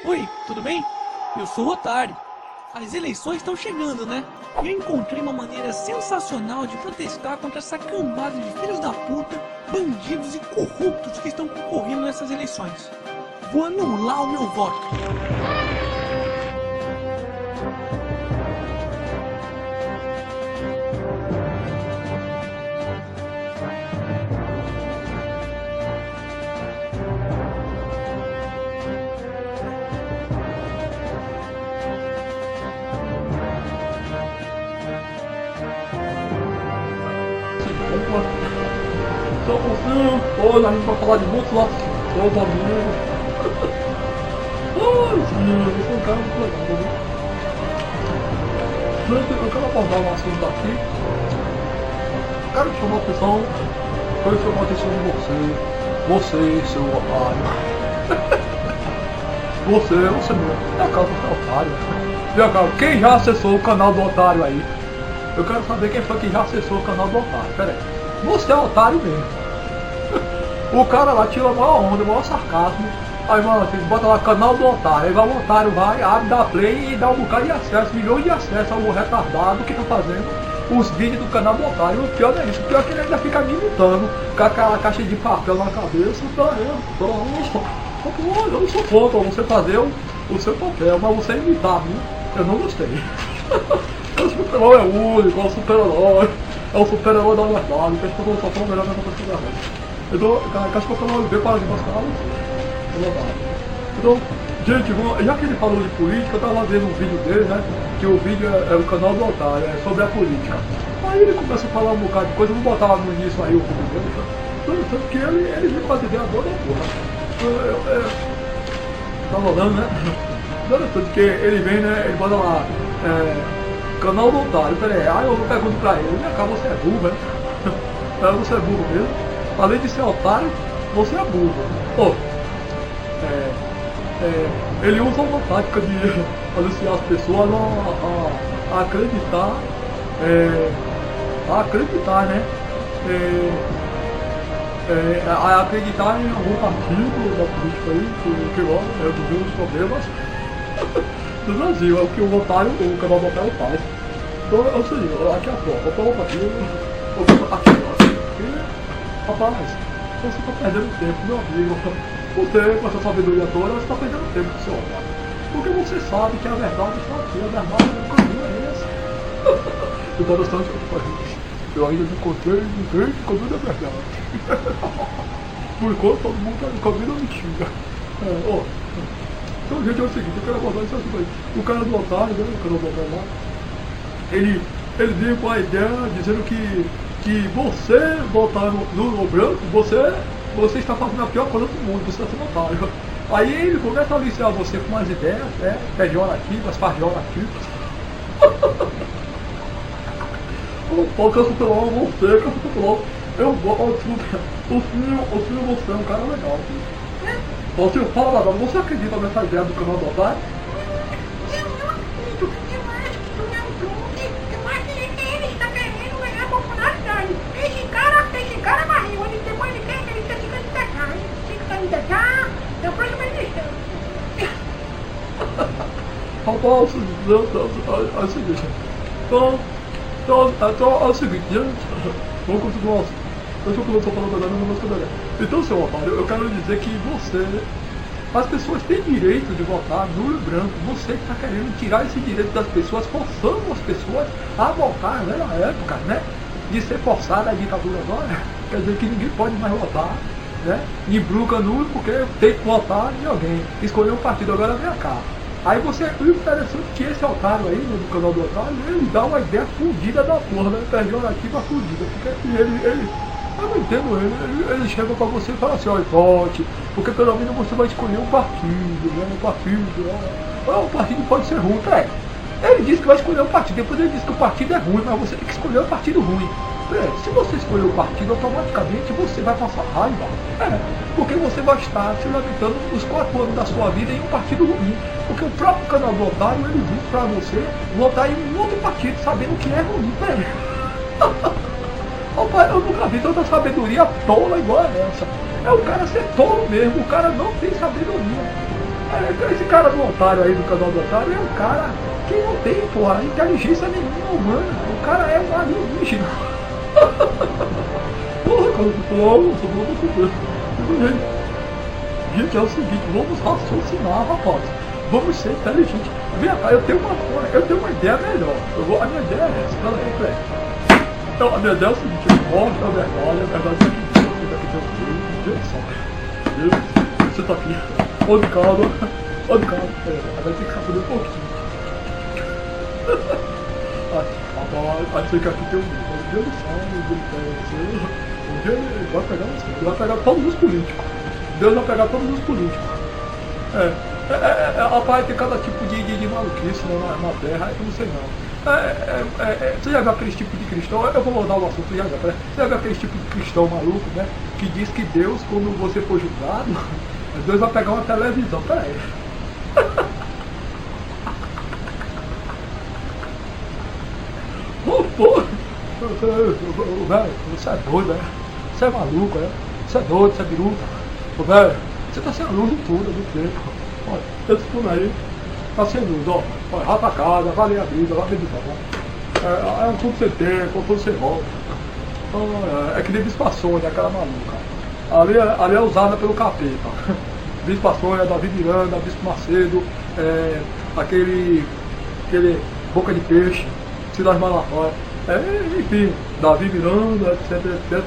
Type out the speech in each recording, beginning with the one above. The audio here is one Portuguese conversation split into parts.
Oi, tudo bem? Eu sou o Otário. As eleições estão chegando, né? E eu encontrei uma maneira sensacional de protestar contra essa cambada de filhos da puta, bandidos e corruptos que estão concorrendo nessas eleições. Vou anular o meu voto. Só você, hoje a gente vai falar de muitos seus amigos. Ai, sim, você é um cara muito legal, né? Gente, eu quero abordar um assunto aqui. Quero chamar a atenção, quero chamar a atenção de você, seu otário. Você mesmo, minha casa é otário. Minha cara, quem já acessou o canal do otário aí? Eu quero saber quem foi que já acessou o canal do otário, pera aí. Você é otário mesmo. O cara lá tira a maior onda, o maior sarcasmo. Aí, mano, você bota lá canal do otário. Aí vai o otário, vai, abre, dá play e dá um bocado de acesso, milhões de acessos ao retardado que tá fazendo os vídeos do canal do otário. O pior não é isso, o pior é que ele ainda fica me imitando com aquela caixa de papel na cabeça. Eu não sou contra você fazer o seu papel, mas você imitar, viu? Eu não gostei. O super-herói é único, é o super-herói. É o super-herói da verdade, que as pessoas só estão melhor que a pessoa da verdade. Então, que as pessoas não veem para de mostrar então, gente, já que ele falou de política, eu tava vendo um vídeo dele, né? Que o vídeo é o canal do otário, é sobre a política. Aí ele começa a falar um bocado de coisa, eu vou botar lá no início aí o vídeo dele, tanto que ele vem com as ideias boas da porra. Tá rolando, né? Tanto que ele vem, né? Ele bota lá, canal do otário, peraí, aí eu pergunto pra ele, minha cara, você é burro, né? Você é burro mesmo. Além de ser otário, você é burro. Oh, ele usa uma tática de aliciar as pessoas a acreditar, né? A acreditar em algum partido da política aí, que gosta, resolver os problemas do Brasil. É o que o canal do otário faz. Então é o seguinte, aqui é a prova, eu coloco aqui, rapaz, você está perdendo tempo, meu amigo. Você, com essa sabedoria toda, você está perdendo tempo com o seu otário. Porque você sabe que a verdade está aqui, a verdade do caminho é esse. Interessante, eu ainda não encontrei ninguém que caminho da verdade. Por enquanto, todo mundo está no caminho da mentira. Então, gente, é o seguinte, eu quero abordar isso aí. O cara do otário, né, o canal do otário lá, ele veio com a ideia dizendo que você votar no branco, você está fazendo a pior coisa do mundo, você está sendo otário. Aí ele começa a aliciar você com umas ideias, pejorativas aqui, as pejorativas. Pô, que eu superou você, que eu superou. Eu gosto, o filho você é um cara legal. Você fala da você acredita nessa ideia do canal do otário? Esse cara barril, ele tem mais de quem ele fica de destacar, ele fica de destacar, depois vai deixar. Rapaz, é o seguinte, então é o seguinte, gente, vamos continuar, deixa eu começar falando agora, não vou escrever. Então, seu otário, eu quero dizer que as pessoas têm direito de votar nulo e branco, você está querendo tirar esse direito das pessoas, forçando as pessoas a votar, né, na época, né? De ser forçada a ditadura agora, quer dizer que ninguém pode mais votar, né? Em branco nulo porque tem que votar em alguém, escolher um partido, agora vem cá. Aí o interessante é que esse otário aí, né, do canal do otário, ele dá uma ideia fudida da porra, né? Pejorativa fudida, porque eu não entendo ele chega pra você e fala assim, olha, vote, porque pelo menos você vai escolher um partido, né? O partido pode ser ruim, Ele disse que vai escolher um partido, depois ele disse que o partido é ruim, mas você tem que escolher um partido ruim. Se você escolher o partido, automaticamente você vai passar raiva. Porque você vai estar se lamentando os 4 anos da sua vida em um partido ruim. Porque o próprio canal do otário, ele diz pra você votar em um outro partido, sabendo que é ruim, Eu nunca vi tanta sabedoria tola igual a essa. É o cara ser tolo mesmo, o cara não tem sabedoria. Esse cara do otário aí, do canal do otário, é um cara que não tem, porra, inteligência nenhuma humana. O cara é um alienígena. Porra, cara, gente, é o seguinte, vamos raciocinar, rapaz. Vamos ser inteligentes. Vem cá, eu tenho uma ideia melhor. A minha ideia é essa, peraí. Então, a minha ideia é o seguinte, eu mostro a verdade é o seguinte, você daqui tem um Deus só. Você tá aqui, onde calma, vai ter que saber um pouquinho. Aí você que aqui tem um Deus do céu, um dia ele vai pegar você, ele vai pegar todos os políticos. Deus vai pegar todos os políticos. Rapaz, tem cada tipo de maluquice na terra, eu não sei não. Você já viu aquele tipo de cristão? Eu vou mudar o assunto já. Você já viu aquele tipo de cristão maluco, né? Que diz que Deus, quando você for julgado, Deus vai pegar uma televisão. Pera aí. Pô, velho, você é doido, né? Você é maluco, né? Você é doido, você é biruta. Ô, velho, você tá sem a luz de tudo, do tempo. Olha, esse fundo aí tá sem luz, ó. Olha, vai pra casa, vai ler a Bíblia, vai meditar, ó. É um tudo sem tempo, um tudo sem volta. É que nem Bispa Sônia, aquela maluca. Ali é usada pelo capeta. Bispa Sônia, Davi Miranda, Bispo Macedo, aquele Boca de Peixe, Cidade Malafaia. Enfim, Davi Miranda, etc.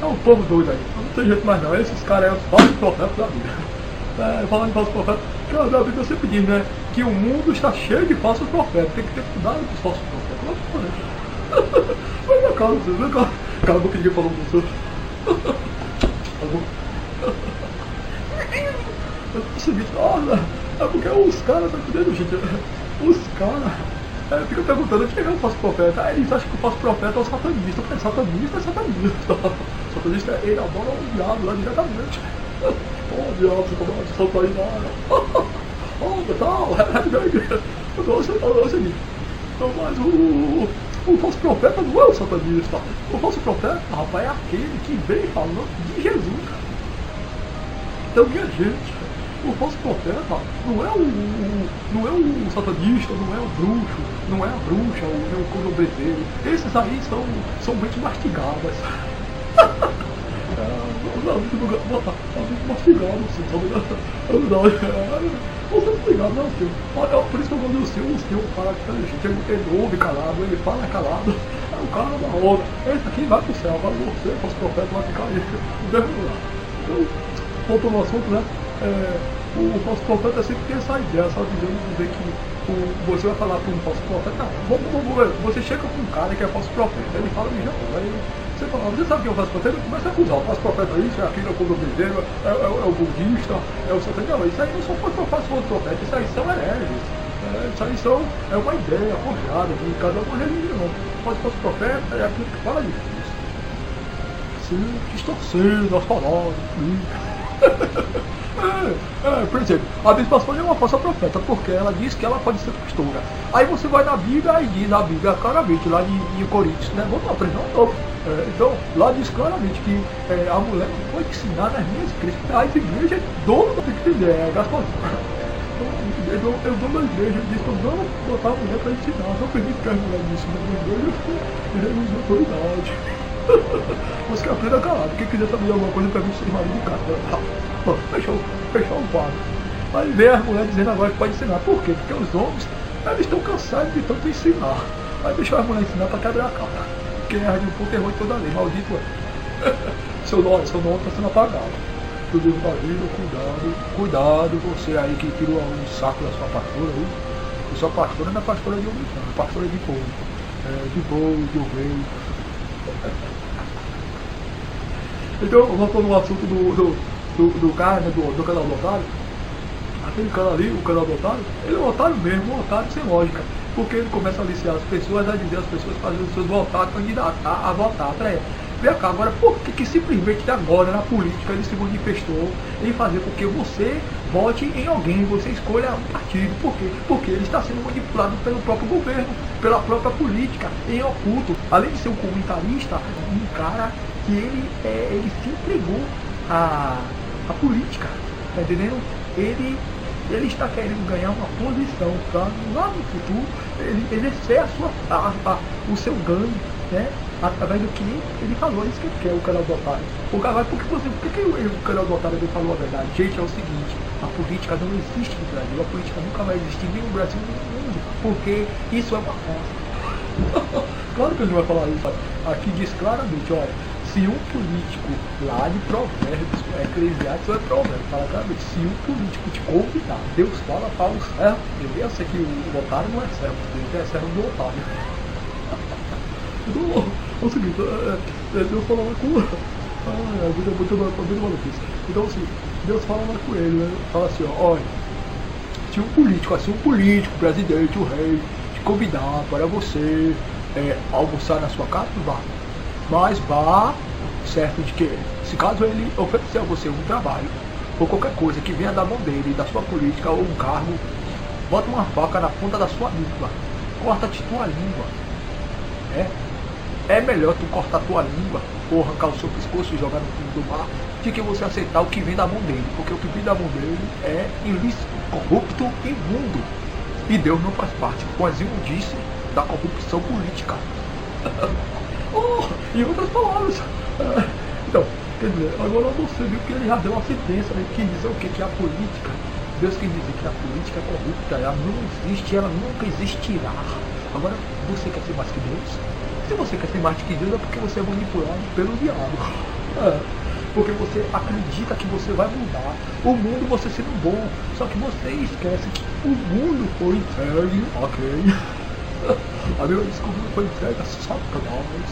É um povo doido aí, não tem jeito mais não. Esses caras os falsos profetas da Bíblia. Falando em falsos profetas, porque a Bíblia sempre diz, né, que o mundo está cheio de falsos profetas, tem que ter cuidado com os falsos profetas. Vai na casa, você vê, cala a boca, ninguém falou com você. É o seguinte, é porque os caras, tá entendendo, gente? Os caras ficam perguntando onde é o falso profeta. Aí eles acham que o falso profeta é o satanista. É satanista. Satanista é ele, adora o diabo lá diretamente. Diabo, você tomou de soltar aí na tal, é o seguinte. Então, mas o falso profeta não é o satanista. O falso profeta, rapaz, é aquele que vem falando de Jesus. Então, minha gente, o falso profeta não é o satanista, não é o bruxo, não é a bruxa, o cordobrezeiro. Esses aí são mentes mastigadas. Mastigado, sim, é verdade. Você não ligado, não, senhor. Olha, por isso que eu gosto do senhor, o cara que tá gente, ele ouve calado, ele fala calado. Aí o cara da hora, esse aqui vai pro céu, vai você, falso profeta, vai ficar aí, não deve lá. Então, voltando ao assunto, né? O falso profeta sempre tem essa ideia, essa visão de dizer que você vai falar para um falso profeta, você chega com um cara que é falso profeta, ele fala de Jesus, aí você fala, você sabe que é o falso profeta? Ele começa a acusar, o falso profeta é isso, é aquilo, é o condomínio, é o budista, é o satanista, não, isso aí não são falsos profetas, isso aí são hereges, isso aí é uma ideia forjada de cada uma religião. O falso profeta é aquilo que fala de Cristo. Sim, distorcendo as palavras, por exemplo, a Bispa Sônia é uma falsa profeta, porque ela diz que ela pode ser pastora. Aí você vai na Bíblia e diz a Bíblia claramente, lá em Coríntios, né? Vamos aprender um novo. Então, lá diz claramente que a mulher não pode ensinar nas minhas igrejas. As igrejas, dono tem que entender, é Gaspar. Eu dou na igreja, diz que eu não vou botar a mulher para ensinar, não permito que as mulheres me ensinem na igreja, eu de autoridade. Você que aprenda calado, quem quiser saber alguma coisa, pergunta se marido de casa. Fechou o quadro. Aí vem as mulheres dizendo agora que pode ensinar. Por quê? Porque os homens, eles estão cansados de tanto ensinar. Aí deixa as mulheres ensinar para quebrar a cara. Quem erra de um ponto errou de toda a lei, maldito é. Seu nome está sendo apagado. Meu Deus da vida, cuidado, você aí que tirou um saco da sua pastora aí. A sua pastora não é pastora de homem, não, é pastora de povo. De boi, de ovelha. Então, voltando no assunto do cara, né, do canal do otário, aquele cara ali, o canal do otário, ele é um otário mesmo, um otário sem lógica, porque ele começa a aliciar as pessoas, a dizer as pessoas fazendo os seus votar, candidatar a votar para ele. Vem cá, agora, por que simplesmente agora na política ele se manifestou em fazer com que você vote em alguém, você escolha um partido? Por quê? Porque ele está sendo manipulado pelo próprio governo, pela própria política, em oculto. Além de ser um comentarista, um cara que ele se entregou a política, tá entendendo? ele está querendo ganhar uma posição para lá no futuro ele exercer o seu ganho, né? Através do que ele falou, isso que ele quer, o canal do Otário. O cara, por que o canal do Otário falou a verdade? Gente, é o seguinte, a política não existe no Brasil, a política nunca vai existir nem no Brasil nem no mundo, porque isso é uma farsa. Claro que ele não vai falar isso, aqui diz claramente, olha, se um político lá de Provérbios, Eclesiastes é Provérbios, fala claramente, se um político te convidar, Deus fala para o servo, eu sei que o otário não é servo, ele é servo do otário. Então, é o seguinte, Deus fala lá com... a vida é muito maluquice. Então, assim, Deus fala lá com ele, né? Fala assim, ó, olha, se um político, presidente, o rei, te convidar para você almoçar na sua casa, vá. Mas vá certo de que, se caso ele oferecer a você um trabalho, ou qualquer coisa que venha da mão dele, da sua política, ou um cargo, bota uma faca na ponta da sua língua, corta-te tua língua. É melhor tu cortar tua língua ou arrancar o seu pescoço e jogar no fundo do mar do que você aceitar o que vem da mão dele, porque o que vem da mão dele é ilícito, corrupto e imundo. E Deus não faz parte, pois imundície da corrupção política. Em outras palavras. Então, quer dizer, agora você viu que ele já deu uma sentença, né, que diz o que? Que a política, Deus quer dizer que a política é corrupta, ela não existe, ela nunca existirá. Agora, você quer ser mais que Deus? Se você quer ser mais que Deus é porque você é manipulado pelo diabo. Porque você acredita que você vai mudar o mundo, você sendo bom. Só que você esquece que o mundo foi entregue a quem? A minha desculpa foi entregue a Satanás.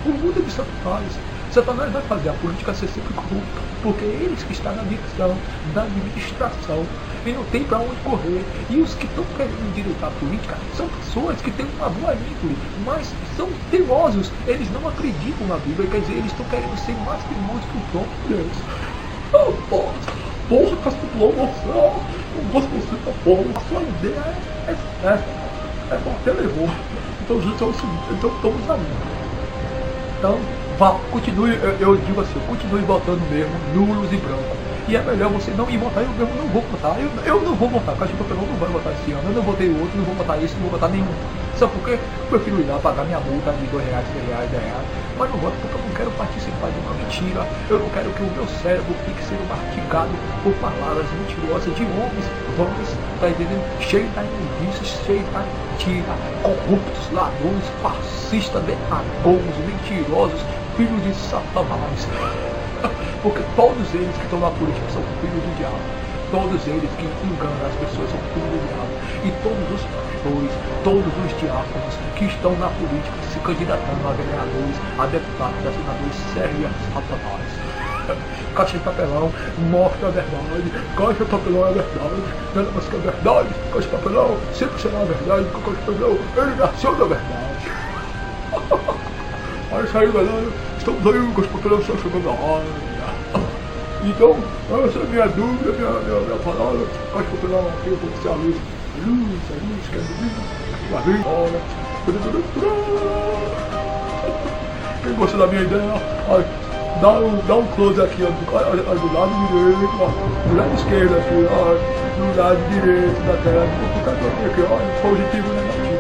O mundo é de Satanás. Satanás vai fazer a política ser sempre corrupta, porque eles que estão na direção da administração e não tem para onde correr. E os que estão querendo endireitar a política são pessoas que têm uma boa índole, mas são teimosos. Eles não acreditam na Bíblia, quer dizer, eles estão querendo ser mais teimosos que o próprio Deus. Porra, Castor, você não gosto de você, porra, a sua ideia é bater levou. Então, gente, é o seguinte, então estamos aí. Então, vá, continue, eu digo assim, continue votando mesmo, nulos e brancos. E é melhor você não ir votar, eu mesmo não vou votar. Eu não vou votar, porque o não vai votar esse ano. Eu não votei o outro, não vou votar esse, não vou votar nenhum. Sabe por quê? Eu prefiro ir lá pagar minha multa de R$2, R$3, R$10. Mas não voto porque eu não quero participar de uma mentira. Eu não quero que o meu cérebro fique sendo mastigado por palavras mentirosas de homens, vãos, tá entendendo? Cheio de injustiça, cheio de mentira, corruptos, ladrões, fascistas, demagogos, mentirosos, filhos de Satanás. Porque todos eles que estão na política são filhos do diabo. Todos eles que enganam as pessoas são filhos do diabo. E todos os pastores, todos os diáconos que estão na política se candidatando a vereadores, a deputados, a senadores, servem a Satanás. Caixa de papelão mostra a verdade. Caixa de papelão é verdade. Não é mais que a verdade. Caixa de papelão sempre será a verdade. Porque caixa de papelão ele nasceu da verdade. Olha isso aí, galera. Estamos aí com os papelões só chegando na hora. Então, essa é a minha dúvida, minha palavra. Caixa de papelão aqui, eu vou ser a luz. Luz, quer dizer, olha. Quem gostou da minha ideia, dá um close aqui, ó, do lado direito, ó, do lado esquerdo aqui, ó, do lado direito da tela. Fica aqui, ó, positivo e negativo.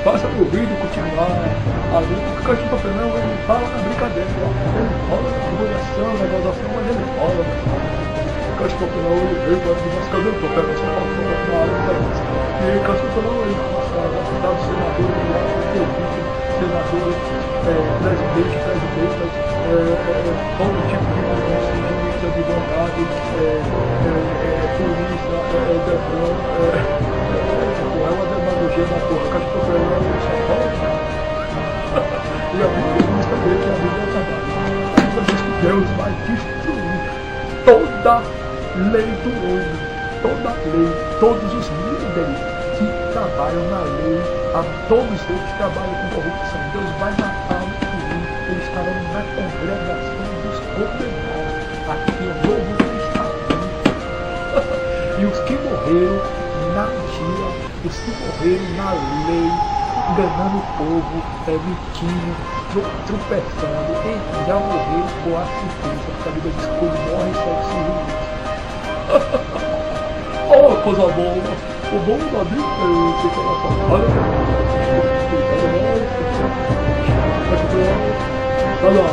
Faça o vídeo continuar. A luta que o Caixa de Papelão, ele fala na brincadeira, ele fala na divulgação, na gozação, mas ele fala. O Caixa de Papelão, ele veio para nós, cadê o papel? Só falta o papel na área da gente. E o Caixa de Papelão, ele passa a deputado, senador, senador, presidente, todo tipo de polícia, juíza, advogado, polícia, Defran, é uma demagogia na porra. Caixa de Papelão, só fala. E a Bíblia diz também que a Bíblia é trabalho. A Bíblia diz que Deus vai destruir toda lei do homem, toda lei, todos os líderes que trabalham na lei, a todos eles que trabalham com corrupção. Deus vai matar o juiz, eles estarão na congregação dos condenados, aqui o novo testamento. E os que morreram na mentira, os que morreram na lei, enganando o povo, mentindo, tropeçando, já morreram com a certeza, porque a Bíblia diz que quando morre, segue-se o juízo. Oh, coisa boa. O bom da vida é ficar na sua casa. Olha,